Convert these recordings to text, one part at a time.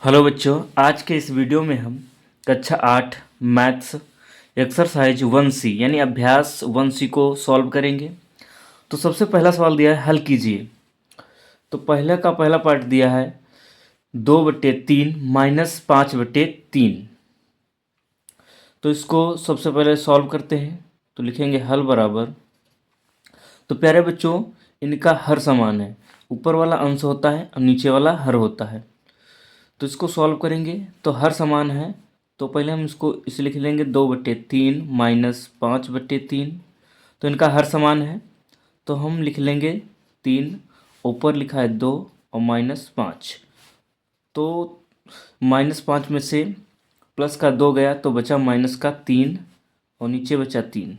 Hello बच्चों, आज के इस वीडियो में हम कक्षा 8 मैथ्स एक्सरसाइज 1C यानी अभ्यास 1C को सॉल्व करेंगे। तो सबसे पहला सवाल दिया है हल कीजिए। तो पहले का पहला पार्ट दिया है 2/3 माइनस 5/3। तो इसको सबसे पहले सॉल्व करते हैं। तो लिखेंगे हल बराबर। तो प्यारे बच्चों, इनका हर समान है। ऊपर वाला अंश होता है और नीचे वाला हर होता है। तो इसको सॉल्व करेंगे तो हर समान है। तो पहले हम इसको इसे लिख लेंगे 2/3 माइनस 5/3। तो इनका हर समान है तो हम लिख लेंगे 3। ऊपर लिखा है 2 और -5। तो -5 में से प्लस का 2 गया तो बचा माइनस का 3 और नीचे बचा 3।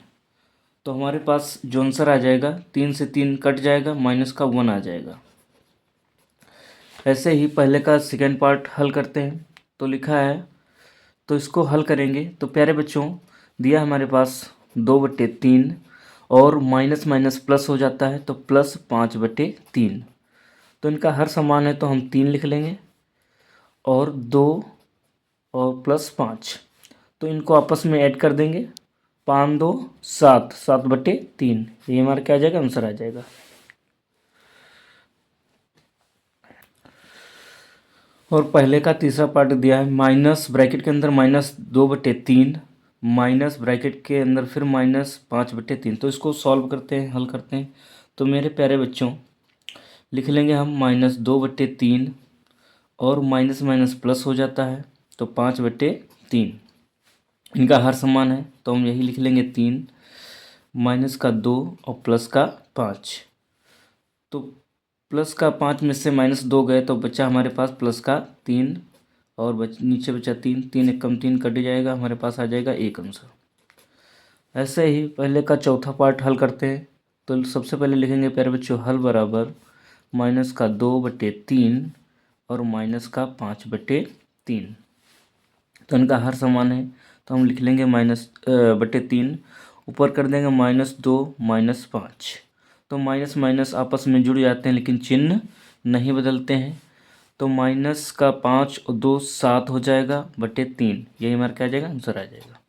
तो हमारे पास जो आंसर आ जाएगा 3 से 3 कट जाएगा, माइनस का 1 आ जाएगा। ऐसे ही पहले का सेकेंड पार्ट हल करते हैं। तो लिखा है, तो इसको हल करेंगे। तो प्यारे बच्चों, दिया हमारे पास 2/3 और माइनस माइनस प्लस हो जाता है तो प्लस 5/3। तो इनका हर समान है तो हम 3 लिख लेंगे और 2 और प्लस 5। तो इनको आपस में ऐड कर देंगे। 5 2 7, 7/3। ये हमारा क्या आ जाएगा, आंसर आ जाएगा। और पहले का तीसरा पार्ट दिया है माइनस ब्रैकेट के अंदर -2/3 माइनस ब्रैकेट के अंदर फिर -5/3। तो इसको सॉल्व करते हैं, हल करते हैं। तो मेरे प्यारे बच्चों, लिख लेंगे हम -2/3 और माइनस माइनस प्लस हो जाता है तो 5/3। इनका हर समान है तो हम यही लिख लेंगे 3, माइनस का 2 और प्लस का 5। तो प्लस का 5 में से -2 गए तो बचा हमारे पास प्लस का 3 और नीचे बचा 3। 3 एक कम 3 कट जाएगा, हमारे पास आ जाएगा एक आंसर। ऐसे ही पहले का चौथा पार्ट हल करते हैं। तो सबसे पहले लिखेंगे प्यारे बच्चों हल बराबर माइनस का 2/3 और माइनस का 5/3। तो इनका हर समान है तो हम लिख लेंगे -/3। ऊपर कर देंगे -2 -5। तो माइनस माइनस आपस में जुड़ जाते हैं लेकिन चिन्ह नहीं बदलते हैं। तो माइनस का 5 और 2 7 हो जाएगा /3। यही हमारा क्या आ जाएगा, आंसर आ जाएगा।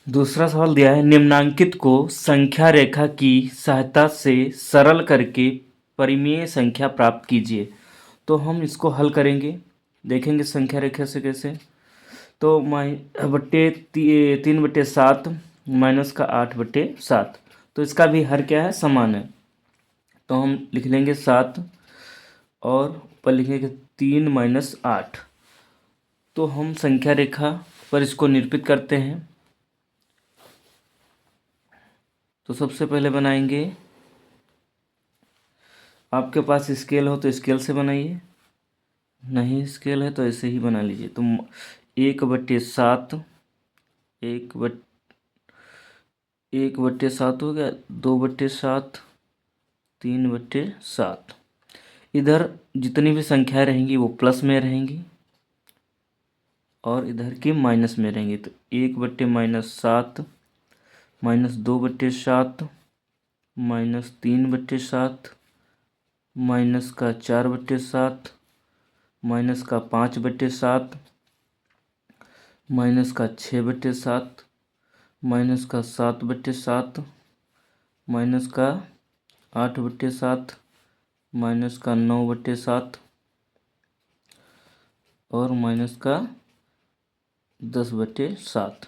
दूसरा सवाल दिया है निम्नांकित को संख्या रेखा की सहायता से सरल करके परिमेय संख्या प्राप्त कीजिए। तो हम इसको हल करेंगे, देखेंगे संख्या रेखा से कैसे। तो 3/7 माइनस का 8/7। तो इसका भी हर क्या है, समान है। तो हम लिख लेंगे 7 और ऊपर लिखेंगे 3 - 8। तो हम संख्या रेखा पर इसको निरूपित करते हैं। तो सबसे पहले बनाएंगे, आपके पास स्केल हो तो स्केल से बनाइए, नहीं स्केल है तो ऐसे ही बना लीजिए। तो 1/7, 1/7 हो गया, 2/7, 3/7। इधर जितनी भी संख्याएं रहेंगी वो प्लस में रहेंगी और इधर की माइनस में रहेंगी। तो 1/-7 -2/7 -3/7 माइनस का 4/7 माइनस का 5/7 माइनस का 6/7 माइनस का 7/7 माइनस का 8/7 माइनस का 9/7 और माइनस का 10/7।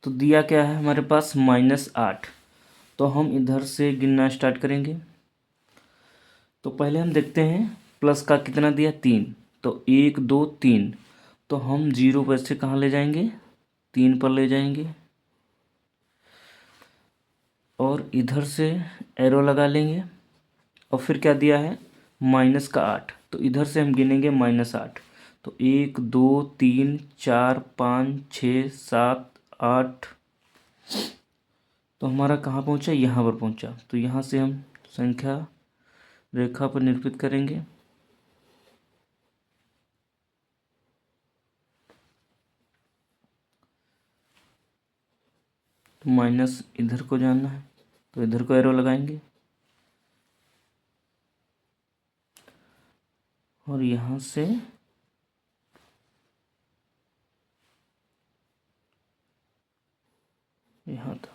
तो दिया क्या है हमारे पास, -8। तो हम इधर से गिनना स्टार्ट करेंगे। तो पहले हम देखते हैं प्लस का कितना दिया, 3। तो 1 2 3। तो हम 0 पर से कहाँ ले जाएंगे, 3 पर ले जाएंगे और इधर से एरो लगा लेंगे। और फिर क्या दिया है, माइनस का 8। तो इधर से हम गिनेंगे -8। तो 1 2 3 4 5 6 7 8। तो हमारा कहाँ पहुँचा, यहाँ पर पहुँचा। तो यहाँ से हम संख्या रेखा पर निरूपित करेंगे। तो माइनस इधर को जाना है तो इधर को एरो लगाएंगे और यहाँ से यहाँ तक।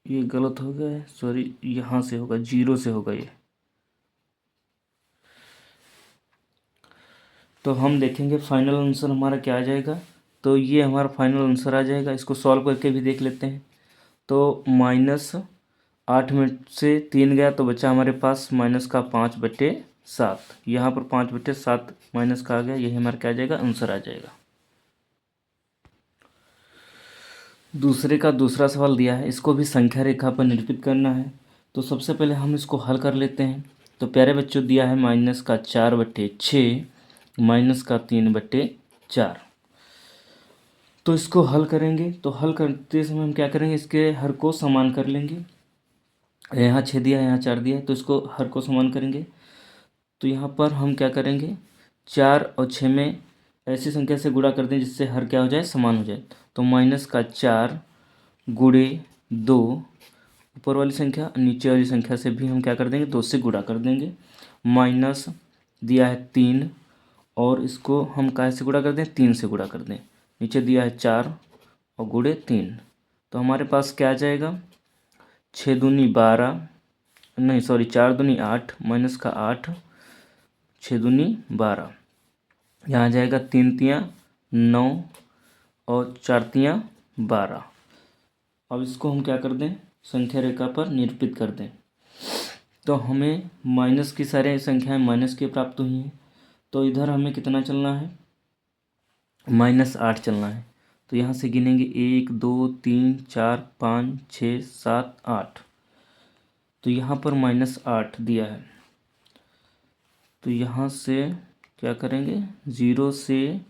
ये गलत हो गया है, सॉरी, यहाँ से होगा, 0 से होगा ये। तो हम देखेंगे फाइनल आंसर हमारा क्या आ जाएगा। तो ये हमारा फाइनल आंसर आ जाएगा। इसको सॉल्व करके भी देख लेते हैं। तो -8 में से 3 गया तो बचा हमारे पास माइनस का 5/7। यहाँ पर 5/7 माइनस का आ गया, यही हमारा क्या आ जाएगा, आंसर आ जाएगा। दूसरे का दूसरा सवाल दिया है, इसको भी संख्या रेखा पर निरूपित करना है। तो सबसे पहले हम इसको हल कर लेते हैं। तो प्यारे बच्चों, दिया है -4/6 -3/4। तो इसको हल करेंगे। तो हल करते समय हम क्या करेंगे, इसके हर को समान कर लेंगे। यहाँ 6 दिया है, यहाँ 4 दिया है, तो इसको हर को समान करेंगे। तो यहाँ पर हम क्या करेंगे, 4 और 6 में ऐसी संख्या से गुणा कर दें जिससे हर क्या हो जाए, समान हो जाए। तो -4 गुणे 2, ऊपर वाली संख्या, नीचे वाली संख्या से भी हम क्या कर देंगे, 2 से गुणा कर देंगे। माइनस दिया है 3, और इसको हम काय से गुणा कर दें, 3 से गुणा कर दें। नीचे दिया है 4 और गुणे 3, तो हमारे पास क्या आ जाएगा, 6 दूनी 12, नहीं सॉरी 4 दूनी 8, माइनस का 8, 6 दूनी 12, यहाँ आ जाएगा 3 तियाँ 9 और 4 तियाँ 12। अब इसको हम क्या कर दें, संख्या रेखा पर निरूपित कर दें। तो हमें माइनस की सारी संख्याएं माइनस की प्राप्त हुई हैं। तो इधर हमें कितना चलना है, -8 चलना है। तो यहाँ से गिनेंगे 1 2 3 4 5 6 7 8। तो यहाँ पर -8 दिया है। तो यहाँ से क्या करेंगे, 0 से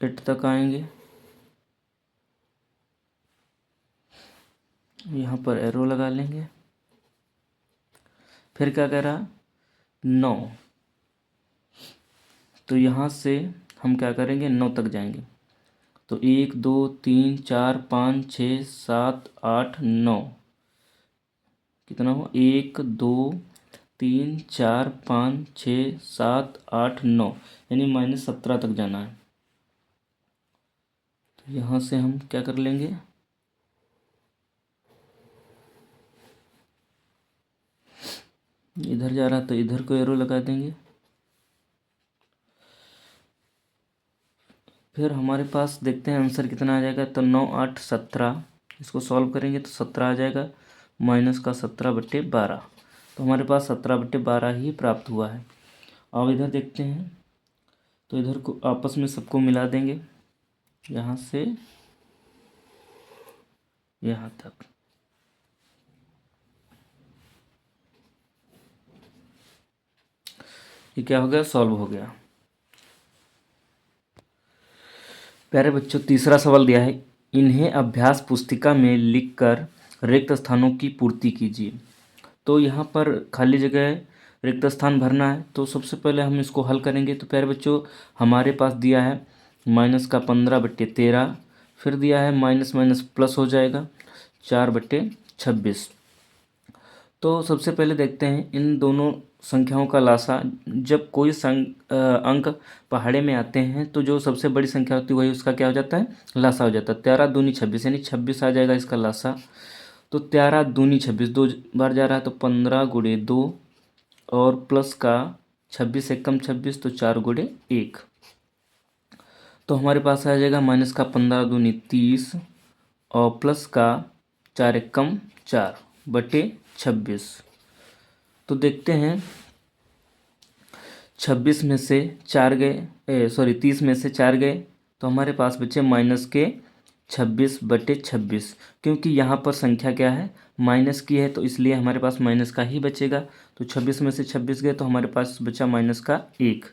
8 तक आएंगे। यहाँ पर एरो लगा लेंगे। फिर क्या कह रहा, 9। तो यहाँ से हम क्या करेंगे, 9 तक जाएंगे। तो 1 2 3 4 5 6 7 8 9, कितना हुआ, 1 2 3 4 5 6 7 8 9, यानी -17 तक जाना है। तो यहाँ से हम क्या कर लेंगे, इधर जा रहा तो इधर को एरो लगा देंगे। फिर हमारे पास देखते हैं आंसर कितना आ जाएगा। तो 9 8 17, इसको सॉल्व करेंगे तो 17 आ जाएगा, माइनस का 17/12। तो हमारे पास 17/12 ही प्राप्त हुआ है। अब इधर देखते हैं। तो इधर को आपस में सबको मिला देंगे, यहाँ से यहाँ तक। ये क्या हो गया, सॉल्व हो गया। प्यारे बच्चों, तीसरा सवाल दिया है, इन्हें अभ्यास पुस्तिका में लिखकर रिक्त स्थानों की पूर्ति कीजिए। तो यहाँ पर खाली जगह रिक्त स्थान भरना है। तो सबसे पहले हम इसको हल करेंगे। तो प्यारे बच्चों, हमारे पास दिया है -15/13, फिर दिया है माइनस माइनस प्लस हो जाएगा 4/26। तो सबसे पहले देखते हैं इन दोनों संख्याओं का लासा। जब कोई अंक पहाड़े में आते हैं तो जो सबसे बड़ी संख्या होती है वही उसका क्या हो जाता है, लासा हो जाता है। 13 दूनी 26, यानी 26 आ जाएगा इसका लासा। तो 13 दूनी 26, 2 बार जा रहा है तो 15 गुणे 2, और प्लस का 26 एकम 26, तो 4 गुणे 1। तो हमारे पास आ जाएगा माइनस का 15 दूनी 30, और प्लस का 4 एकम 4/26। तो देखते हैं, 26 में से 4 गए, सॉरी 30 में से 4 गए, तो हमारे पास बचे माइनस के 26/26। क्योंकि यहाँ पर संख्या क्या है, माइनस की है, तो इसलिए हमारे पास माइनस का ही बचेगा। तो 26 में से 26 गए तो हमारे पास बचा माइनस का 1।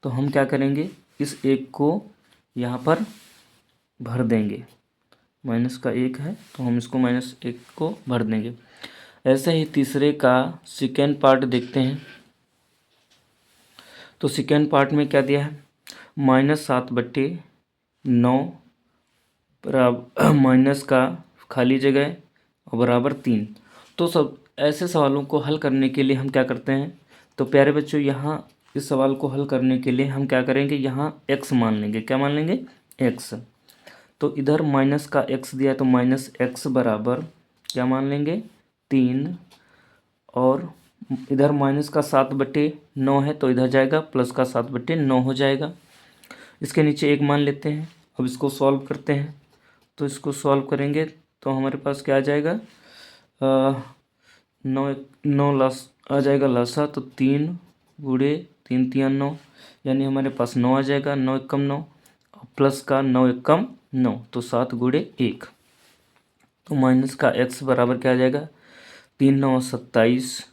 तो हम क्या करेंगे, इस 1 को यहाँ पर भर देंगे। माइनस का 1 है तो हम इसको -1 को भर देंगे। ऐसे ही तीसरे का सेकेंड पार्ट देखते हैं। तो सेकेंड पार्ट में क्या दिया है, -7/9 बराबर माइनस का खाली जगह और बराबर 3। तो सब ऐसे सवालों को हल करने के लिए हम क्या करते हैं, तो प्यारे बच्चों यहाँ इस सवाल को हल करने के लिए हम क्या करेंगे, यहाँ x मान लेंगे। क्या मान लेंगे, x। तो इधर माइनस का x दिया है तो माइनस x बराबर क्या मान लेंगे, 3। और इधर माइनस का 7/9 है तो इधर जाएगा प्लस का 7/9 हो जाएगा। इसके नीचे एक मान लेते हैं। अब इसको सॉल्व करते हैं, तो इसको सॉल्व करेंगे तो हमारे पास क्या आ जाएगा, 9 लास आ जाएगा लासा, तो 3 × 3 = 9, यानी हमारे पास 9 आ जाएगा। 9 × 9 प्लस का 9 × 9 तो 7 × 1। तो माइनस का x बराबर क्या आ जाएगा, 3 × 9 = 27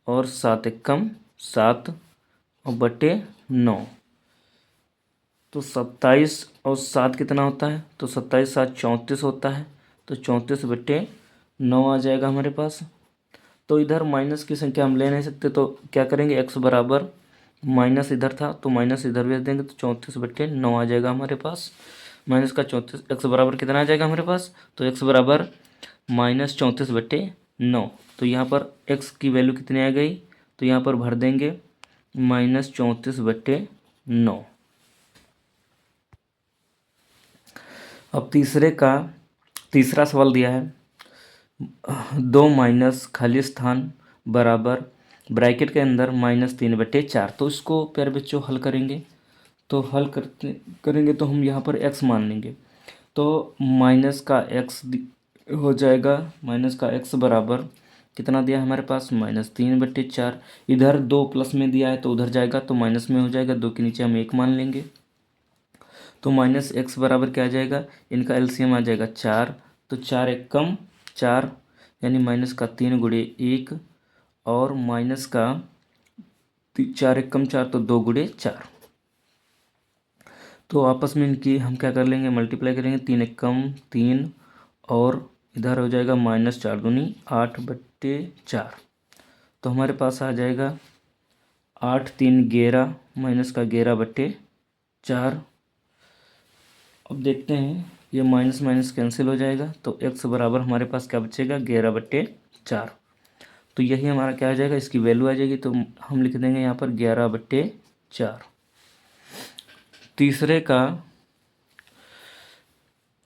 और 7 × 7 और बटे 9। तो 27 और 7 कितना होता है, तो 27 × 7 = 34 होता है। तो 34/9 आ जाएगा हमारे पास। तो इधर माइनस की संख्या हम ले नहीं सकते, तो क्या करेंगे, x बराबर माइनस इधर था तो माइनस इधर भेज देंगे, तो 34/9 आ जाएगा हमारे पास। माइनस का 34, x बराबर कितना आ जाएगा हमारे पास, तो x बराबर -34/9। तो यहाँ पर x की वैल्यू कितनी आ गई, तो यहाँ पर भर देंगे -34/9। अब तीसरा सवाल दिया है, 2 माइनस खाली स्थान बराबर ब्रैकेट के अंदर -3/4। तो इसको प्यारे बच्चों हल करेंगे, तो हल करेंगे तो हम यहाँ पर x मान लेंगे। तो माइनस का x हो जाएगा, माइनस का x बराबर कितना दिया है हमारे पास, -3/4। इधर 2 प्लस में दिया है तो उधर जाएगा तो माइनस में हो जाएगा, 2 के नीचे हम 1 मान लेंगे। तो माइनस x बराबर क्या आ जाएगा, इनका एलसीएम आ जाएगा 4। तो 4 × 1 = 4, यानी माइनस का 3 × 1 और माइनस का 4 × 1 = 4 तो 2 × 4। तो आपस में इनकी हम क्या कर लेंगे, मल्टीप्लाई करेंगे। 3 × 1 = 3 और इधर हो जाएगा -4 दूनी 8/4। तो हमारे पास आ जाएगा 8 × 3 = 11 माइनस का 11/4। अब देखते हैं ये माइनस माइनस कैंसिल हो जाएगा, तो x बराबर हमारे पास क्या बचेगा, 11/4। तो यही हमारा क्या आ जाएगा, इसकी वैल्यू आ जाएगी। तो हम लिख देंगे यहाँ पर 11/4। तीसरे का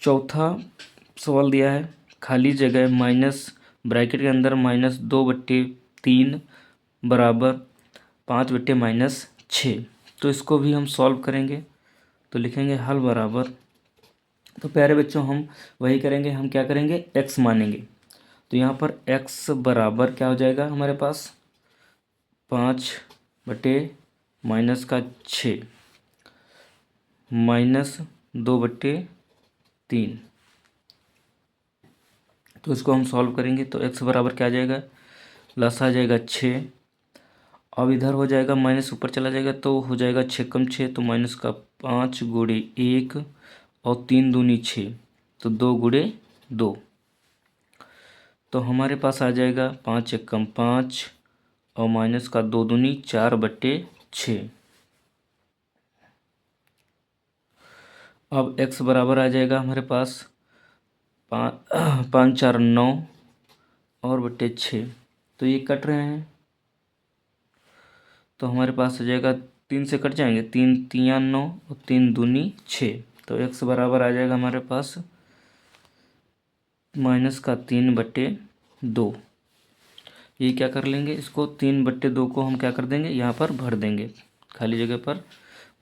चौथा सवाल दिया है, खाली जगह माइनस ब्रैकेट के अंदर -2/3 बराबर 5/-6। तो इसको भी हम सॉल्व करेंगे, तो लिखेंगे हल बराबर। तो प्यारे बच्चों हम वही करेंगे, हम क्या करेंगे, x मानेंगे। तो यहाँ पर x बराबर क्या हो जाएगा हमारे पास, 5/-6 -2/3। तो इसको हम सॉल्व करेंगे तो x बराबर क्या आ जाएगा, प्लस आ जाएगा 6। अब इधर हो जाएगा माइनस ऊपर चला जाएगा तो हो जाएगा 6 × 6 तो माइनस का 5 × 1 और 3 दूनी 6 तो 2 × 2। तो हमारे पास आ जाएगा 5 × 1 = 5 और माइनस का 2 दूनी 4/6। अब x बराबर आ जाएगा हमारे पास 5 × 4 = 9 और बटे 6। तो ये कट रहे हैं तो हमारे पास आ जाएगा 3 से कट जाएंगे, 3 × 3 = 9 और 3 दूनी 6। तो x बराबर आ जाएगा हमारे पास माइनस का 3/2। ये क्या कर लेंगे, इसको 3/2 को हम क्या कर देंगे, यहाँ पर भर देंगे खाली जगह पर,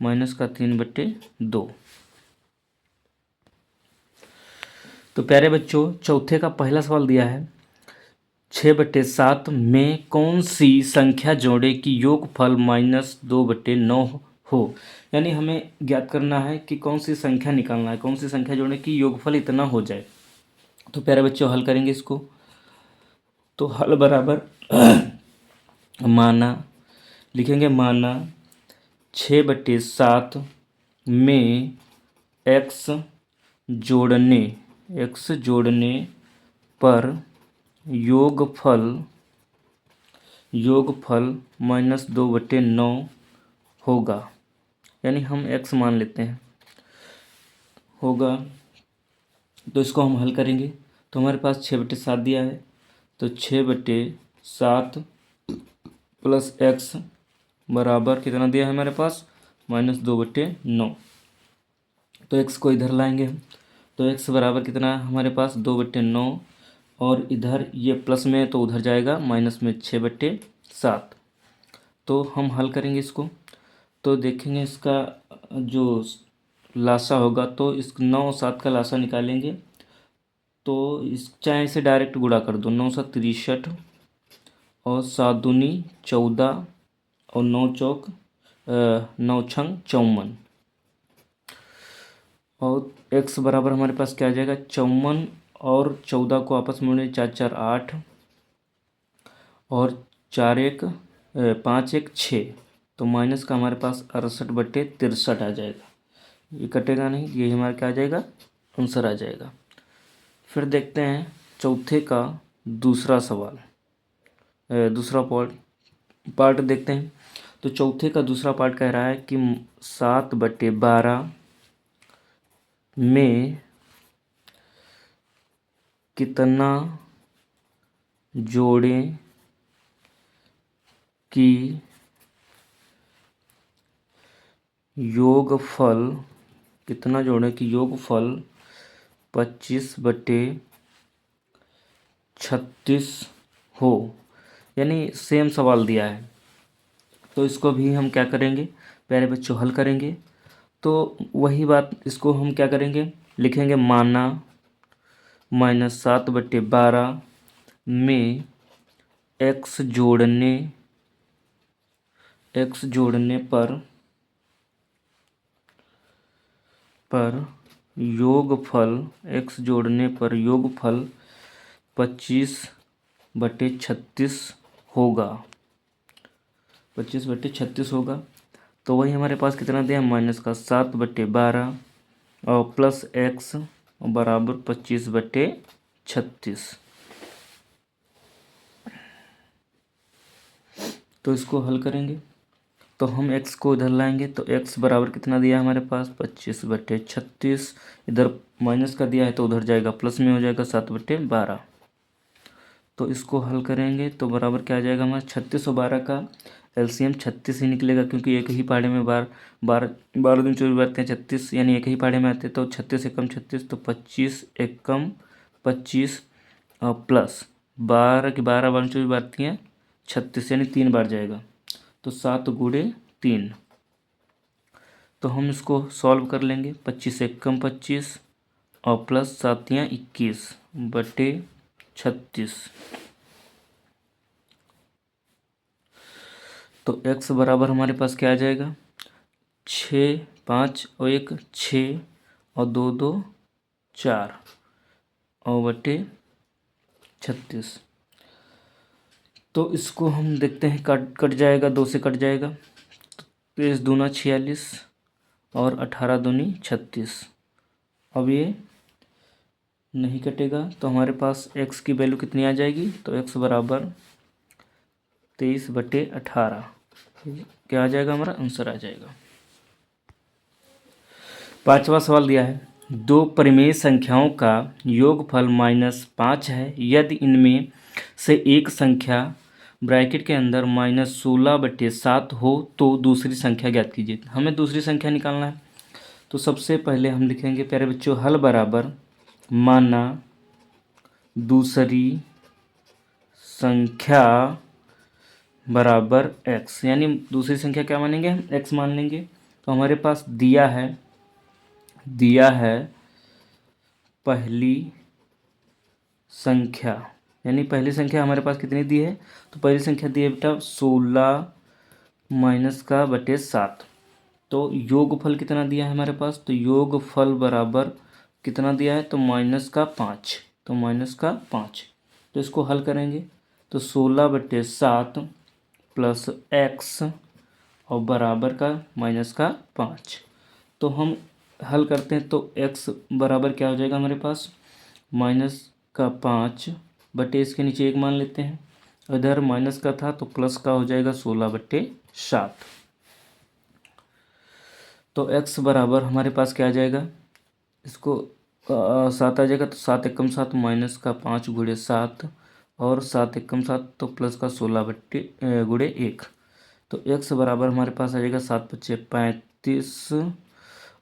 माइनस का 3/2। तो प्यारे बच्चों चौथे का पहला सवाल दिया है, 6/7 में कौन सी संख्या जोड़े कि योगफल -2/9 हो। यानी हमें ज्ञात करना है कि कौन सी संख्या निकालना है, कौन सी संख्या जोड़े कि योगफल इतना हो जाए। तो प्यारे बच्चों हल करेंगे इसको, तो हल बराबर माना लिखेंगे, माना 6/7 में x जोड़ने पर योगफल -2/9 होगा। यानी हम x मान लेते हैं, होगा तो इसको हम हल करेंगे तो हमारे पास 6/7 दिया है, तो 6/7 प्लस एक्स बराबर कितना दिया है हमारे पास, -2/9। तो एक्स को इधर लाएंगे हम, तो एक्स बराबर कितना है हमारे पास 2/9, और इधर ये प्लस में है तो उधर जाएगा माइनस में 6/7। तो हम हल करेंगे इसको, तो देखेंगे इसका जो लासा होगा, तो इस 9 और 7 का लासा निकालेंगे। तो इस चाहे इसे डायरेक्ट गुणा कर दो, 9×7 = 63 और 7×2 = 14 और 9×4 9×6 = 54। और x बराबर हमारे पास क्या आ जाएगा, 54 और 14 को आपस में मिले 4×4 = 8 और 5×1 = 6, तो माइनस का हमारे पास 68/63 आ जाएगा। ये कटेगा नहीं, ये हमारा क्या आ जाएगा, आंसर आ जाएगा। फिर देखते हैं चौथे का दूसरा सवाल, दूसरा पार्ट देखते हैं। तो चौथे का दूसरा पार्ट कह रहा है कि 7/12 में कितना जोड़ें कि योगफल 25/36 हो। यानी सेम सवाल दिया है, तो इसको भी हम क्या करेंगे प्यारे बच्चों, हल करेंगे। तो वही बात, इसको हम क्या करेंगे, लिखेंगे माना -7/12 में x जोड़ने पर योगफल 25/36 होगा। 25/36 होगा। तो वही हमारे पास कितना दिया, -7/12 और प्लस x बराबर 25/36। तो इसको हल करेंगे, तो हम x को इधर लाएंगे, तो x बराबर कितना दिया हमारे पास, 25/36। इधर माइनस का दिया है तो उधर जाएगा प्लस में हो जाएगा 7/12। तो इसको हल करेंगे तो बराबर क्या आ जाएगा हमारा, 36 और 12 का एलसीएम 36 ही निकलेगा, क्योंकि एक ही पाड़े में 12 दिन 24 बारते हैं 36, यानी एक ही पाड़े में आते, तो 36 एकम 36, तो 25 एकम 25 और प्लस 12 की 12 बार 24 बारती हैं 36, यानी 3 बार जाएगा, तो 7×3। तो हम इसको सॉल्व कर लेंगे, 25 एकम 25 और प्लस 7×21/36। तो x बराबर हमारे पास क्या आ जाएगा, 6, 5 और 1 6 और 2 2 4 और बटे 36। तो इसको हम देखते हैं, कट जाएगा, 2 से कट जाएगा, तो 23 दूना 46 और 18 दूनी 36। अब ये नहीं कटेगा, तो हमारे पास x की वैल्यू कितनी आ जाएगी, तो x बराबर 23/18 क्या आ जाएगा, हमारा आंसर आ जाएगा। पांचवा सवाल दिया है, दो परिमेय संख्याओं का योगफल -5 है, यदि इनमें से एक संख्या ब्रैकेट के अंदर -16/7 हो तो दूसरी संख्या ज्ञात कीजिए। हमें दूसरी संख्या निकालना है, तो सबसे पहले हम लिखेंगे प्यारे बच्चों, हल बराबर माना दूसरी संख्या बराबर x, यानी दूसरी संख्या क्या मानेंगे हम, x मान लेंगे। तो हमारे पास दिया है पहली संख्या, यानी पहली संख्या हमारे पास कितनी दी है, तो पहली संख्या दी है बेटा 16 - 7। तो योगफल कितना दिया है हमारे पास, तो योगफल बराबर कितना दिया है, तो -5, तो -5। तो इसको हल करेंगे, तो 16/7 प्लस x और बराबर का -5। तो हम हल करते हैं, तो x बराबर क्या हो जाएगा हमारे पास, -5 बटे इसके नीचे 1 मान लेते हैं, इधर माइनस का था तो प्लस का हो जाएगा 16/7। तो x बराबर हमारे पास क्या आ जाएगा, इसको 7 आ जाएगा, तो 7 एकम 7 माइनस का 5 गुड़े 7 और 7 एकम 7 तो प्लस का 16 बट्टे गुड़े 1। तो x बराबर हमारे पास आ जाएगा 7 बच्चे 35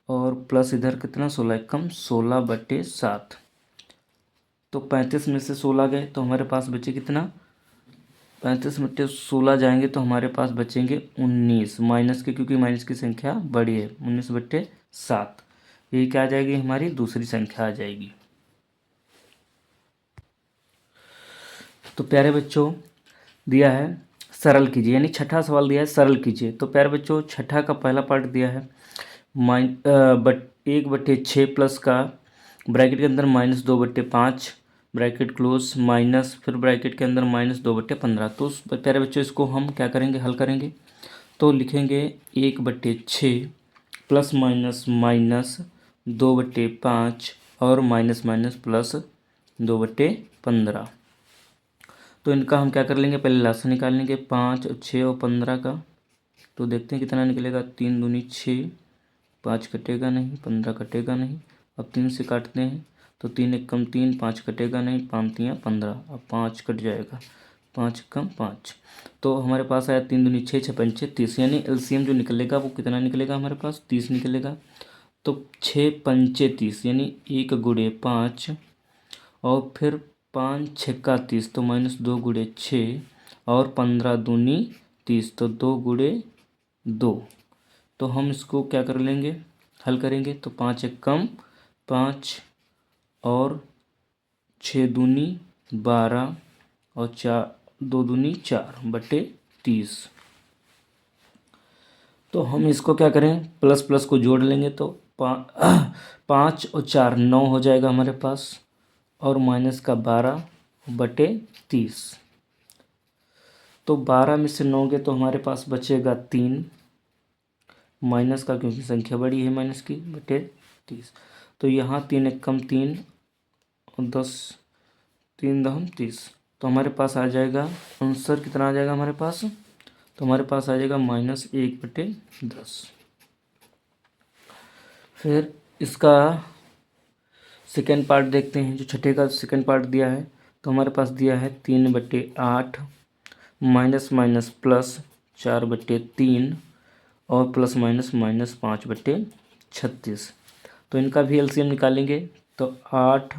और प्लस इधर कितना 16 एकम 16 बट्टे 7। तो 35 में से 16 गए तो हमारे पास बचे कितना, 35 बट्टे 16 जाएंगे तो हमारे पास बचेंगे 19 माइनस के, क्योंकि माइनस की संख्या बड़ी है, 19 बट्टे 7। यही क्या आ जाएगी, हमारी दूसरी संख्या आ जाएगी। तो प्यारे बच्चों दिया है सरल कीजिए, यानी छठा सवाल दिया है सरल कीजिए। तो प्यारे बच्चों छठा का पहला पार्ट दिया है 1/6 प्लस का ब्रैकेट के अंदर -2/5 ब्रैकेट क्लोज माइनस फिर ब्रैकेट के अंदर -2/15। तो प्यारे बच्चों इसको हम क्या करेंगे, हल करेंगे। तो लिखेंगे 1/6 प्लस माइनस माइनस 2/5 और माइनस माइनस प्लस 2/15। तो इनका हम क्या कर लेंगे, पहले लासा निकाल लेंगे 5 और 6 और 15 का। तो देखते हैं कितना निकलेगा, 3 दूनी 6, 5 कटेगा नहीं, 15 कटेगा नहीं। अब 3 से काटते हैं तो 3 एकम 3, 5 कटेगा नहीं, 5 3 15, अब 5 कट जाएगा, 5 एकम 5। तो हमारे पास आया 3 दूनी 6, 6 पंचे 30, यानी एलसीएम जो निकलेगा वो कितना निकलेगा, हमारे पास 30 निकलेगा। तो 6 पंचे 30 यानी 1 गुड़े 5 और फिर 5 छक्का 30 तो -2 गुड़े 6 और 15 दूनी 30 तो 2 गुड़े 2। तो हम इसको क्या कर लेंगे, हल करेंगे। तो 5 एकम 5 और 6 दूनी 12 और 2 दूनी 4/30। तो हम इसको क्या करें, प्लस प्लस को जोड़ लेंगे तो 5 और 4 9 हो जाएगा हमारे पास और माइनस का 12/30। तो 12 में से 9 गए तो हमारे पास बचेगा 3 माइनस का, क्योंकि संख्या बड़ी है माइनस की, बटे 30। तो यहाँ 3 एकम 3 और 10 3 दहम 30। तो हमारे पास आ जाएगा आंसर कितना आ जाएगा हमारे पास, तो हमारे पास आ जाएगा -1/10। फिर इसका सेकेंड पार्ट देखते हैं, जो छठे का सेकेंड पार्ट दिया है। तो हमारे पास दिया है 3/8 माइनस माइनस प्लस 4/3 और प्लस माइनस माइनस 5/36। तो इनका भी एलसीएम निकालेंगे। तो 8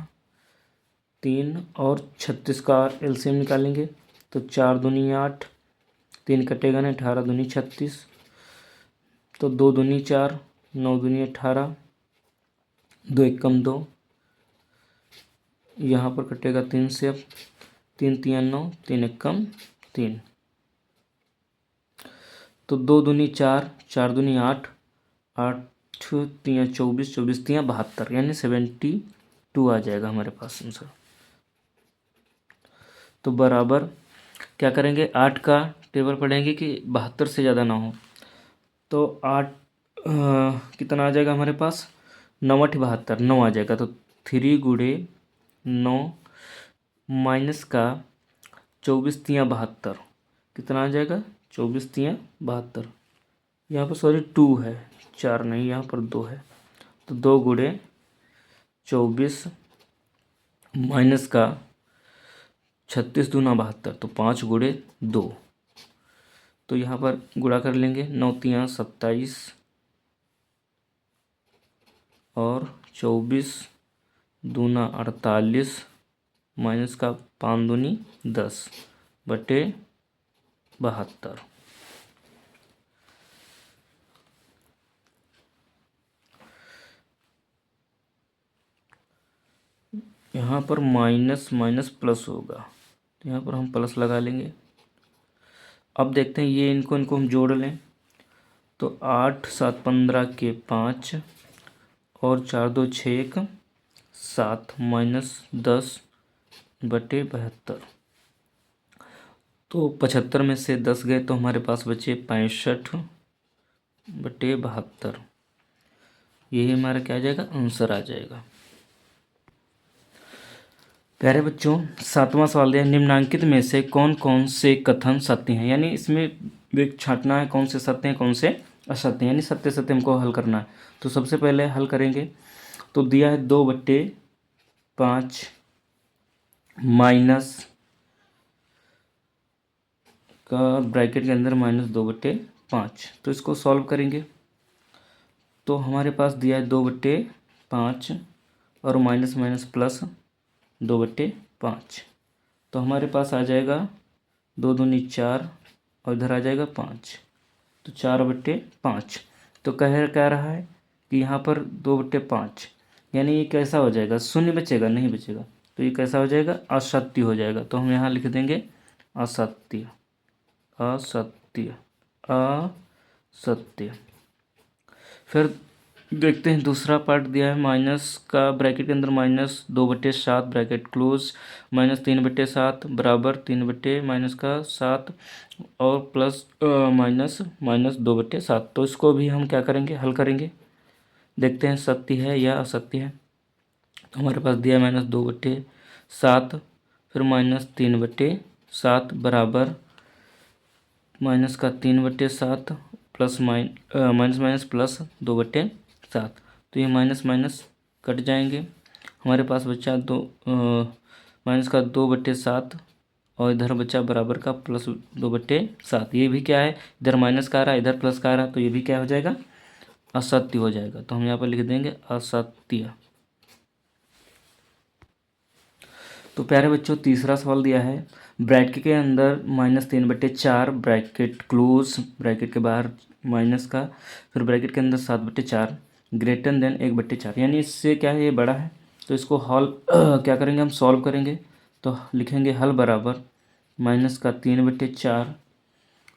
3 और 36 का एलसीएम निकालेंगे। तो 4 दूनी 8, 3 कटेगा नहीं, 18 दूनी 36, तो 2 दूनी 4, 9 दूनी 18, 2 एकम 2, यहाँ पर कटेगा 3 से, अब 3 3 9, 3 एकम 3, तो 2 दूनी 4, 4 दूनी 8, 8 3 24, 24 3 72, यानी 72 आ जाएगा हमारे पास आंसर। तो बराबर क्या करेंगे, 8 का टेबल पढ़ेंगे कि 72 से ज़्यादा ना हो। तो 8 कितना आ जाएगा हमारे पास, 9 8 72, 9 आ जाएगा। तो 3 गुड़े 9 माइनस का 24 3 72, कितना आ जाएगा, 24 3 72। यहाँ पर सॉरी 2 है, 4 नहीं, यहाँ पर 2 है। तो 2 गुड़े 24 माइनस का 36 दूना 72, तो 5 गुड़े 2। तो यहाँ पर गुणा कर लेंगे, 9 3 27 और 24 दूना 48 माइनस का 5 दूनी 10/72। यहाँ पर माइनस माइनस प्लस होगा, तो यहाँ पर हम प्लस लगा लेंगे। अब देखते हैं ये इनको हम जोड़ लें। तो 8 7 15 के 5 और 4 2 6 1 7 -10/72। तो 75 में से 10 गए तो हमारे पास बचे 65/72। यही हमारा क्या आ जाएगा, आंसर आ जाएगा। प्यारे बच्चों 7वां सवाल दिया, निम्नांकित में से कौन कौन से कथन सत्य हैं, यानी इसमें छांटना है कौन से सत्य हैं कौन से असत्य हैं, यानी सत्य सत्य हमको हल करना है। तो सबसे पहले हल करेंगे तो दिया है 2/5 माइनस का ब्रैकेट के अंदर -2/5। तो इसको सॉल्व करेंगे तो हमारे पास दिया है 2/5 और माइनस माइनस प्लस 2/5। तो हमारे पास आ जाएगा 2 दूनी 4 और इधर आ जाएगा 5, तो 4/5। तो कह रहा है कि यहाँ पर 2/5, यानी ये कैसा हो जाएगा, शून्य बचेगा, नहीं बचेगा। तो ये कैसा हो जाएगा, असत्य हो जाएगा। तो हम यहाँ लिख देंगे असत्य, असत्य, असत्य। फिर देखते हैं दूसरा पार्ट दिया है माइनस का ब्रैकेट के अंदर -2/7 ब्रैकेट क्लोज -3/7 बराबर 3/-7 और प्लस माइनस 2/7। तो इसको भी हम क्या करेंगे, हल करेंगे। देखते हैं सत्य है या असत्य है। तो हमारे पास दिया है -2/7 फिर -3/7 बराबर माइनस का 3/7 प्लस माइनस माइनस प्लस 2/7। तो ये माइनस माइनस कट जाएंगे। हमारे पास बचा माइनस का 2/7 और इधर बचा बराबर का प्लस 2/7। ये भी क्या है, इधर माइनस का आ रहा है, इधर प्लस का आ रहा है, तो ये भी क्या हो जाएगा, असत्य हो जाएगा। तो हम यहाँ पर लिख देंगे असत्य। तो प्यारे बच्चों, तीसरा सवाल दिया है ब्रैकेट के अंदर -3/4 ब्रैकेट क्लोज, ब्रैकेट के बाहर माइनस का, फिर ब्रैकेट के अंदर 7/4 ग्रेटर देन 1/4, यानी इससे क्या है, ये बड़ा है। तो इसको हल क्या करेंगे, हम सॉल्व करेंगे। तो लिखेंगे हल बराबर माइनस का 3/4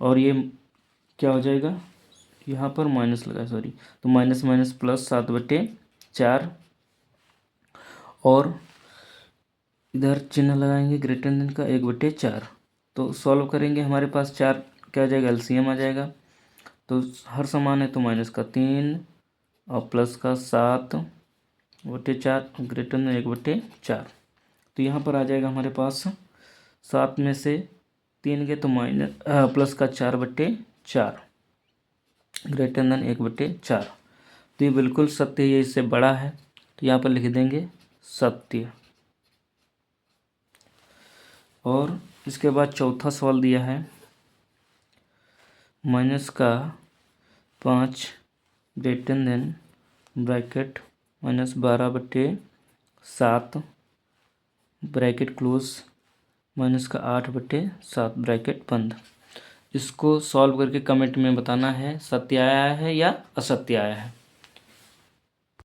और ये क्या हो जाएगा, यहाँ पर माइनस लगा, सॉरी, तो माइनस माइनस प्लस 7/4 और इधर चिन्ह लगाएंगे ग्रेटर देन का 1/4। तो सॉल्व करेंगे, हमारे पास 4 क्या आ जाएगा, एलसीएम आ जाएगा। तो हर समान है तो -3 और प्लस का 7/4 ग्रेटर देन 1/4। तो यहाँ पर आ जाएगा हमारे पास 7 में से 3 गए तो प्लस का 4/4 ग्रेटर देन 1/4। तो ये बिल्कुल सत्य है, ये इससे बड़ा है। तो यहाँ पर लिख देंगे सत्य। और इसके बाद चौथा सवाल दिया है माइनस का 5 greater than bracket -12/7 bracket close minus का 8/7 ब्रैकेट बंद। इसको सॉल्व करके कमेंट में बताना है सत्य आया है या असत्य आया है।